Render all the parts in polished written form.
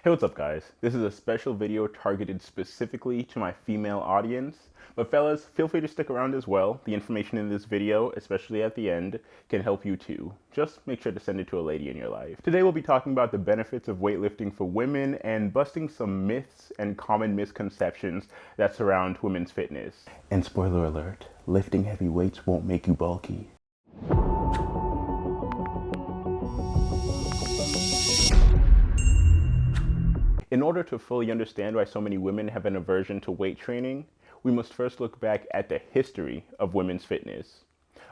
Hey, what's up guys? This is a special video targeted specifically to my female audience. But fellas, feel free to stick around as well. The information in this video, especially at the end, can help you too. Just make sure to send it to a lady in your life. Today we'll be talking about the benefits of weightlifting for women and busting some myths and common misconceptions that surround women's fitness. And spoiler alert, lifting heavy weights won't make you bulky. In order to fully understand why so many women have an aversion to weight training, we must first look back at the history of women's fitness.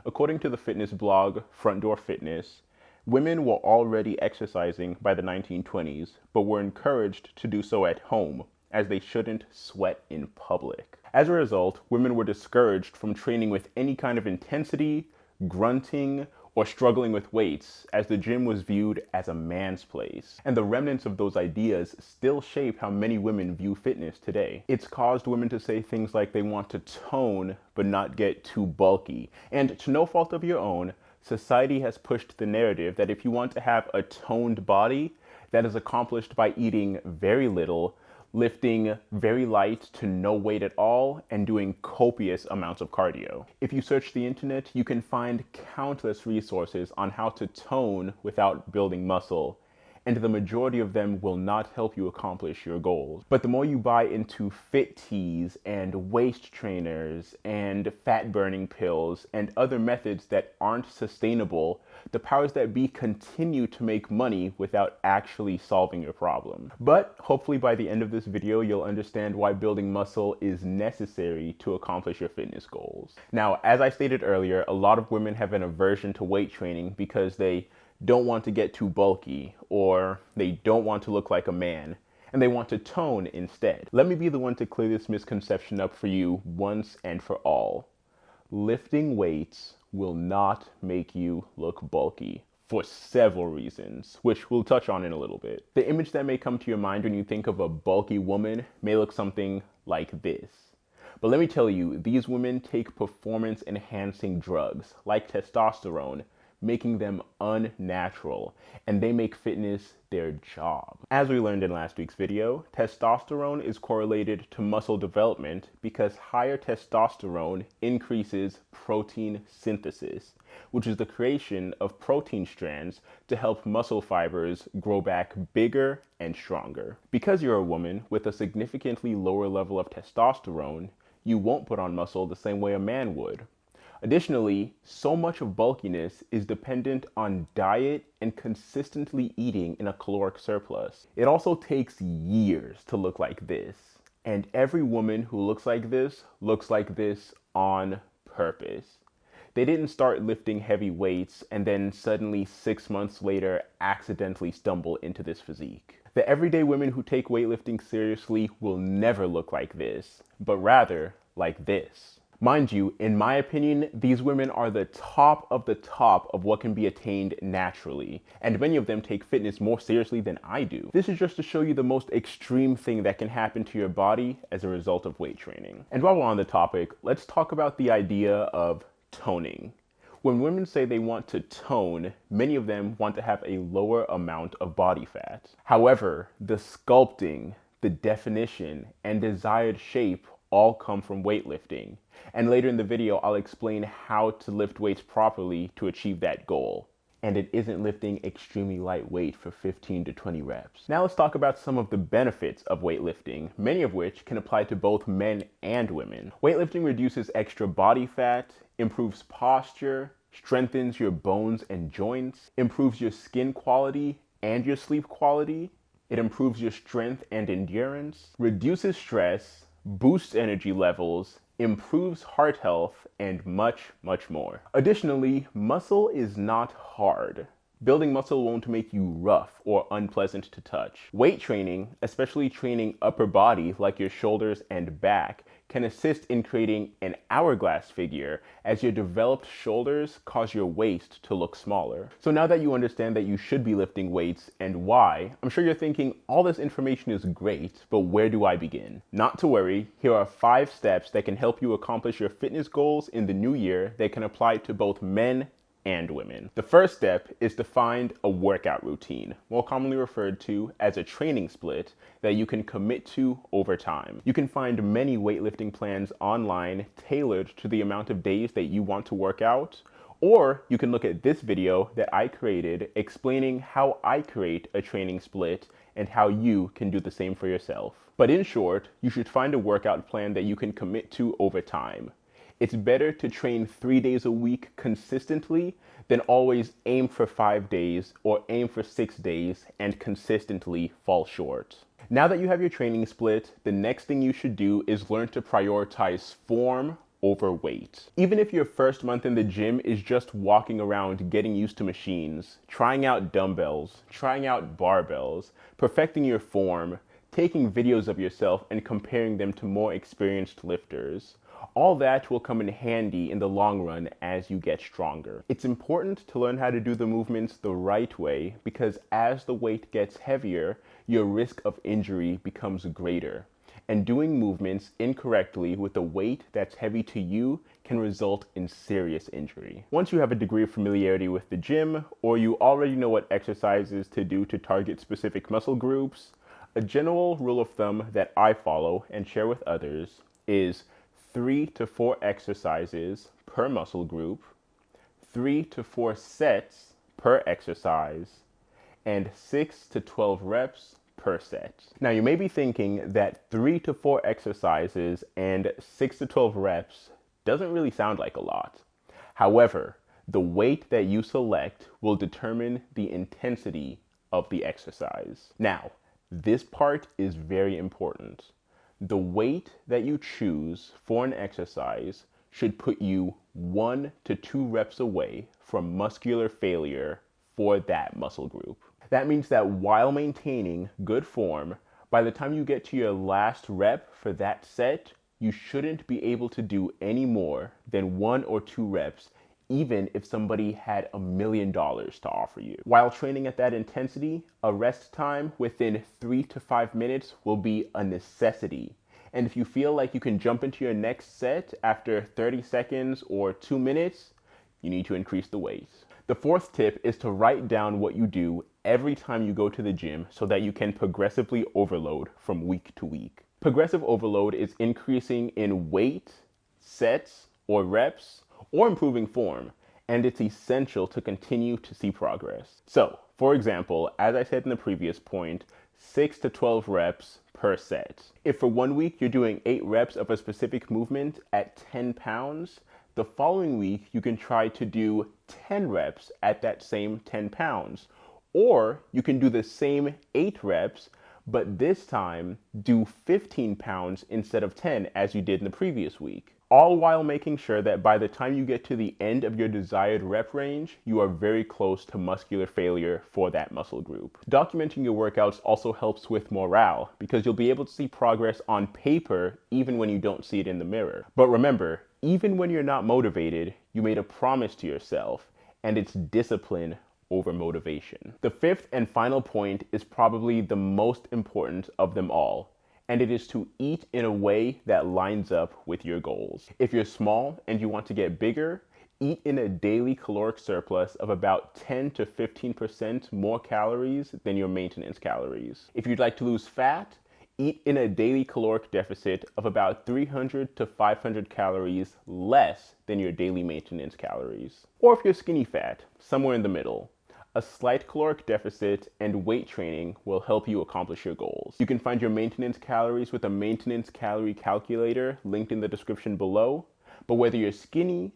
According to the fitness blog Front Door Fitness, women were already exercising by the 1920s, but were encouraged to do so at home, as they shouldn't sweat in public. As a result, women were discouraged from training with any kind of intensity, grunting, or struggling with weights, as the gym was viewed as a man's place. And the remnants of those ideas still shape how many women view fitness today. It's caused women to say things like they want to tone but not get too bulky. And to no fault of your own, society has pushed the narrative that if you want to have a toned body, that is accomplished by eating very little, lifting very light to no weight at all, and doing copious amounts of cardio. If you search the internet, you can find countless resources on how to tone without building muscle, and the majority of them will not help you accomplish your goals. But the more you buy into fit teas and waist trainers and fat burning pills and other methods that aren't sustainable, the powers that be continue to make money without actually solving your problem. But hopefully by the end of this video, you'll understand why building muscle is necessary to accomplish your fitness goals. Now, as I stated earlier, a lot of women have an aversion to weight training because they don't want to get too bulky, or they don't want to look like a man, and they want to tone instead. Let me be the one to clear this misconception up for you once and for all. Lifting weights will not make you look bulky for several reasons, which we'll touch on in a little bit. The image that may come to your mind when you think of a bulky woman may look something like this. But let me tell you, these women take performance-enhancing drugs like testosterone, making them unnatural, and they make fitness their job. As we learned in last week's video, testosterone is correlated to muscle development because higher testosterone increases protein synthesis, which is the creation of protein strands to help muscle fibers grow back bigger and stronger. Because you're a woman with a significantly lower level of testosterone, you won't put on muscle the same way a man would. Additionally, so much of bulkiness is dependent on diet and consistently eating in a caloric surplus. It also takes years to look like this. And every woman who looks like this on purpose. They didn't start lifting heavy weights and then suddenly 6 months later accidentally stumble into this physique. The everyday women who take weightlifting seriously will never look like this, but rather like this. Mind you, in my opinion, these women are the top of what can be attained naturally, and many of them take fitness more seriously than I do. This is just to show you the most extreme thing that can happen to your body as a result of weight training. And while we're on the topic, let's talk about the idea of toning. When women say they want to tone, many of them want to have a lower amount of body fat. However, the sculpting, the definition, and desired shape all come from weightlifting. And later in the video, I'll explain how to lift weights properly to achieve that goal. And it isn't lifting extremely lightweight for 15 to 20 reps. Now let's talk about some of the benefits of weightlifting, many of which can apply to both men and women. Weightlifting reduces extra body fat, improves posture, strengthens your bones and joints, improves your skin quality and your sleep quality. It improves your strength and endurance, reduces stress, boosts energy levels, improves heart health, and much, much more. Additionally, muscle is not hard. Building muscle won't make you rough or unpleasant to touch. Weight training, especially training upper body like your shoulders and back, can assist in creating an hourglass figure as your developed shoulders cause your waist to look smaller. So now that you understand that you should be lifting weights and why, I'm sure you're thinking all this information is great, but where do I begin? Not to worry, here are 5 steps that can help you accomplish your fitness goals in the new year that can apply to both men and women. The first step is to find a workout routine, more commonly referred to as a training split, that you can commit to over time. You can find many weightlifting plans online tailored to the amount of days that you want to work out, or you can look at this video that I created explaining how I create a training split and how you can do the same for yourself. But in short, you should find a workout plan that you can commit to over time. It's better to train 3 days a week consistently than always aim for 5 days or aim for 6 days and consistently fall short. Now that you have your training split, the next thing you should do is learn to prioritize form over weight. Even if your first month in the gym is just walking around getting used to machines, trying out dumbbells, trying out barbells, perfecting your form, taking videos of yourself and comparing them to more experienced lifters, all that will come in handy in the long run as you get stronger. It's important to learn how to do the movements the right way because as the weight gets heavier, your risk of injury becomes greater. And doing movements incorrectly with a weight that's heavy to you can result in serious injury. Once you have a degree of familiarity with the gym, or you already know what exercises to do to target specific muscle groups, a general rule of thumb that I follow and share with others is 3 to 4 exercises per muscle group, 3 to 4 sets per exercise, and 6 to 12 reps per set. Now you may be thinking that 3 to 4 exercises and 6 to 12 reps doesn't really sound like a lot. However, the weight that you select will determine the intensity of the exercise. Now, this part is very important. The weight that you choose for an exercise should put you 1 to 2 reps away from muscular failure for that muscle group. That means that while maintaining good form, by the time you get to your last rep for that set, you shouldn't be able to do any more than 1 or 2 reps, even if somebody had $1 million to offer you. While training at that intensity, a rest time within 3 to 5 minutes will be a necessity. And if you feel like you can jump into your next set after 30 seconds or 2 minutes, you need to increase the weight. The fourth tip is to write down what you do every time you go to the gym so that you can progressively overload from week to week. Progressive overload is increasing in weight, sets, or reps, or improving form, and it's essential to continue to see progress. So, for example, as I said in the previous point, 6 to 12 reps per set. If for 1 week you're doing 8 reps of a specific movement at 10 pounds, the following week you can try to do 10 reps at that same 10 pounds. Or you can do the same 8 reps, but this time do 15 pounds instead of 10 as you did in the previous week. All while making sure that by the time you get to the end of your desired rep range, you are very close to muscular failure for that muscle group. Documenting your workouts also helps with morale because you'll be able to see progress on paper even when you don't see it in the mirror. But remember, even when you're not motivated, you made a promise to yourself, and it's discipline over motivation. The fifth and final point is probably the most important of them all, and it is to eat in a way that lines up with your goals. If you're small and you want to get bigger, eat in a daily caloric surplus of about 10 to 15% more calories than your maintenance calories. If you'd like to lose fat, eat in a daily caloric deficit of about 300 to 500 calories less than your daily maintenance calories. Or if you're skinny fat, somewhere in the middle. A slight caloric deficit and weight training will help you accomplish your goals. You can find your maintenance calories with a maintenance calorie calculator linked in the description below. But whether you're skinny,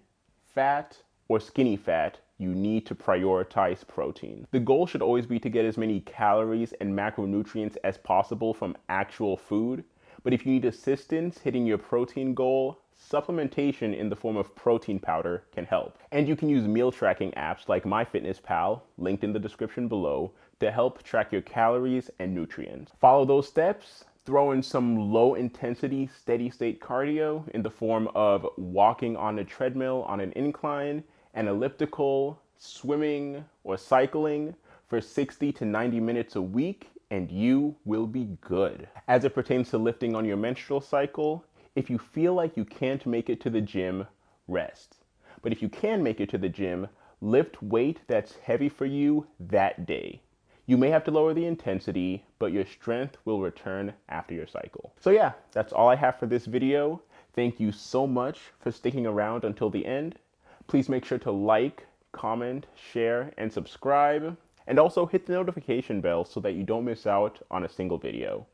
fat, or skinny fat, you need to prioritize protein. The goal should always be to get as many calories and macronutrients as possible from actual food. But if you need assistance hitting your protein goal, supplementation in the form of protein powder can help. And you can use meal tracking apps like MyFitnessPal, linked in the description below, to help track your calories and nutrients. Follow those steps, throw in some low intensity, steady state cardio in the form of walking on a treadmill on an incline, an elliptical, swimming, or cycling for 60 to 90 minutes a week, and you will be good. As it pertains to lifting on your menstrual cycle, if you feel like you can't make it to the gym, rest. But if you can make it to the gym, Lift weight that's heavy for you that day. You may have to lower the intensity, but your strength will return after your cycle. So yeah, that's all I have for this video. Thank you so much for sticking around until the end. Please make sure to like, comment, share, and subscribe. And also hit the notification bell so that you don't miss out on a single video.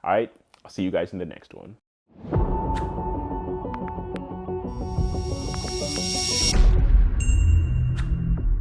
All right, I'll see you guys in the next one.